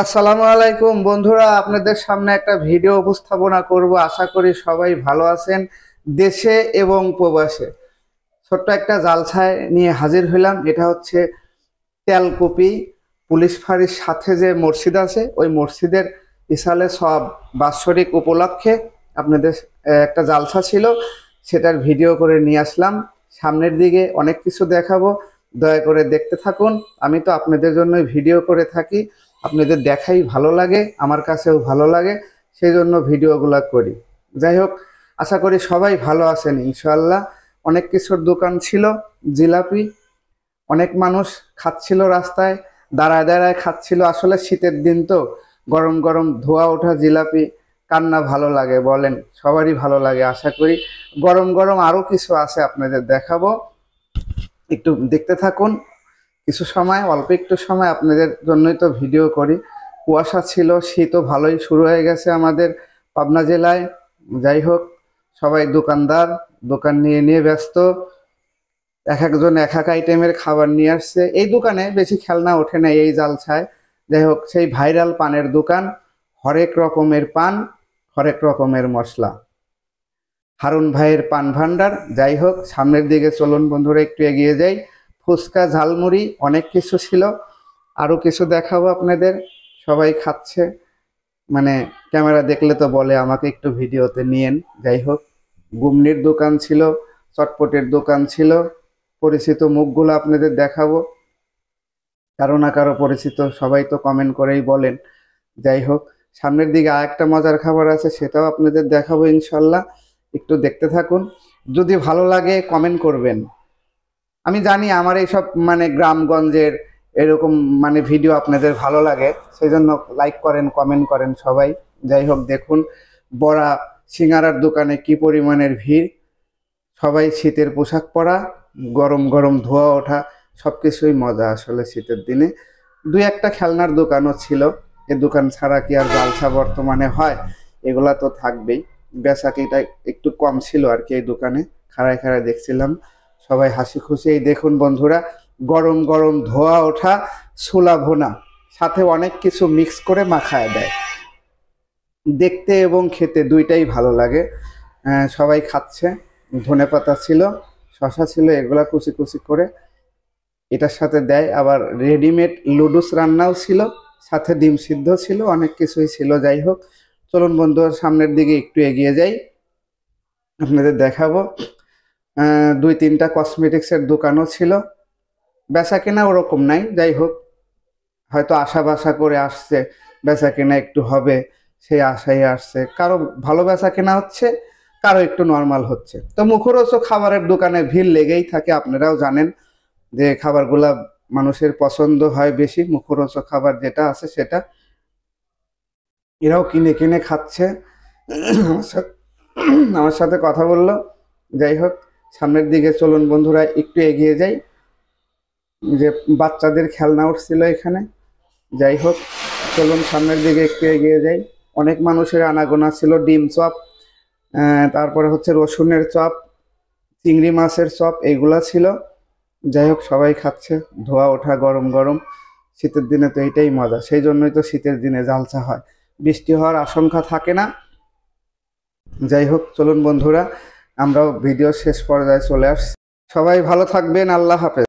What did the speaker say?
আসসালামু আলাইকুম বন্ধুরা, আপনাদের সামনে একটা ভিডিও উপস্থাপনা করব। আশা করি সবাই ভালো আছেন দেশে এবং প্রবাসে। ছোট্ট একটা জালছায় নিয়ে হাজির হইলাম। এটা হচ্ছে তেলকুপি পুলিশ ফাঁড়ির সাথে যে মসজিদ আছে, ওই মসজিদের ইসালে সব বাৎসরিক উপলক্ষে আপনাদের একটা জালসা ছিল, সেটার ভিডিও করে নিয়ে আসলাম। সামনের দিকে অনেক কিছু দেখাবো, দয়া করে দেখতে থাকুন। আমি তো আপনাদের জন্য ভিডিও করে থাকি, আপনাদের দেখাই ভালো লাগে, আমার কাছেও ভালো লাগে, সেই জন্য ভিডিওগুলো করি। যাই হোক, আশা করি সবাই ভালো আছেন ইনশাআল্লাহ। অনেক কিছুর দোকান ছিল, জিলাপি, অনেক মানুষ খাচ্ছিল, রাস্তায় দাঁড়ায় দাঁড়ায় খাচ্ছিল। আসলে শীতের দিন তো, গরম গরম ধোয়া ওঠা জিলাপি কার না ভালো লাগে বলেন? সবারই ভালো লাগে আশা করি। গরম গরম আরও কিছু আছে, আপনাদের দেখাবো, একটু দেখতে থাকুন। কিছু সময়, অল্প একটু সময় আপনাদের জন্যই তো ভিডিও করি। কুয়াশা ছিল, শীতও ভালোই শুরু হয়ে গেছে আমাদের পাবনা জেলায়। যাই হোক, সবাই দোকানদার দোকান নিয়ে নিয়ে ব্যস্ত, এক একজন এক এক আইটেমের খাবার নিয়ে আসছে। এই দোকানে বেশি খেলনা ওঠে না এই জালছায়। যাই হোক, সেই ভাইরাল পানের দোকান, হরেক রকমের পান, হরেক রকমের মশলা, হারুন ভাইয়ের পান ভান্ডার। যাই হোক, সামনের দিকে চলুন বন্ধুরা, একটু এগিয়ে যাই। ফুচকা, ঝালমুড়ি, অনেক কিছু ছিল, আরও কিছু দেখাবো আপনাদের। সবাই খাচ্ছে, মানে ক্যামেরা দেখলে তো বলে আমাকে একটু ভিডিওতে নিয়েন। যাই হোক, গুমনির দোকান ছিল, চটপটের দোকান ছিল। পরিচিত মুখগুলো আপনাদের দেখাবো, কারো না কারো পরিচিত, সবাই তো কমেন্ট করেই বলেন। যাই হোক, সামনের দিকে আর একটা মজার খাবার আছে, সেটাও আপনাদের দেখাবো ইনশাল্লাহ। একটু দেখতে থাকুন, যদি ভালো লাগে কমেন্ট করবেন। আমি জানি আমার এইসব মানে গ্রামগঞ্জের এরকম মানে ভিডিও আপনাদের ভালো লাগে, সেই জন্য লাইক করেন, কমেন্ট করেন সবাই। যাই হোক, দেখুন বড়া সিঙ্গারার দোকানে কি পরিমাণের ভিড়, সবাই শীতের পোশাক পরা, গরম গরম ধোয়া ওঠা, সব কিছুই মজা আসলে শীতের দিনে। দুই একটা খেলনার দোকানও ছিল, এ দোকান ছাড়া কি আর জালসা বর্তমানে হয়? এগুলা তো থাকবেই। বেচাকিটা একটু কম ছিল আর কি এই দোকানে, খাড়ায় খাড়ায় দেখছিলাম, সবাই হাসি খুশি। এই দেখুন বন্ধুরা, গরম গরম ধোয়া ওঠা ছোলা ভুনা, সাথে অনেক কিছু মিক্স করে মাখায় দেয়, দেখতে এবং খেতে দুইটাই ভালো লাগে। সবাই খাচ্ছে। ধনেপাতা ছিল, শশা ছিল, এগুলা কুচি কুচি করে এটার সাথে দেয়। আবার রেডিমেড লুডুস রান্নাও ছিল, সাথে ডিম সিদ্ধ ছিল, অনেক কিছুই ছিল। যাই হোক, চলুন বন্ধুরা সামনের দিকে একটু এগিয়ে যাই, আপনাদের দেখাবো। দুই তিনটা কসমেটিক্সের দোকানও ছিল, বেচা কেনা ওরকম নাই। যাই হোক, হয়তো আশা বাসা করে আসছে বেচা কেনা একটু হবে, সেই আশায় আসছে। কারো ভালো বেচা কেনা হচ্ছে, কারো একটু নর্মাল হচ্ছে। তো মুখরোচক খাবারের দোকানে ভিড় লেগেই থাকে, আপনারাও জানেন যে খাবারগুলা মানুষের পছন্দ হয় বেশি। মুখরোচক খাবার যেটা আছে সেটা এরাও কিনে কিনে খাচ্ছে। আমার সাথে আমার সাথে কথা বললো। যাই হোক, সামনের দিকে চলুন বন্ধুরা, একটু এগিয়ে যাই। যে বাচ্চাদের খেলনা উঠছিল এখানে। যাই হোক, চলুন সামনের দিকে একটু এগিয়ে যাই। অনেক মানুষের আনাগোনা ছিল। ডিম চপ, তারপরে হচ্ছে রসুনের চপ, চিংড়ি মাছের চপ, এইগুলা ছিল। যাই হোক, সবাই খাচ্ছে, ধোয়া ওঠা গরম গরম। শীতের দিনে তো এইটাই মজা, সেই জন্যই তো শীতের দিনে জালসা হয়, বৃষ্টি হওয়ার আশঙ্কা থাকে না। যাই হোক, চলুন বন্ধুরা, আমরাও ভিডিও শেষ পর্যায়ে চলে আসছি। সবাই ভালো থাকবেন, আল্লাহ হাফেজ।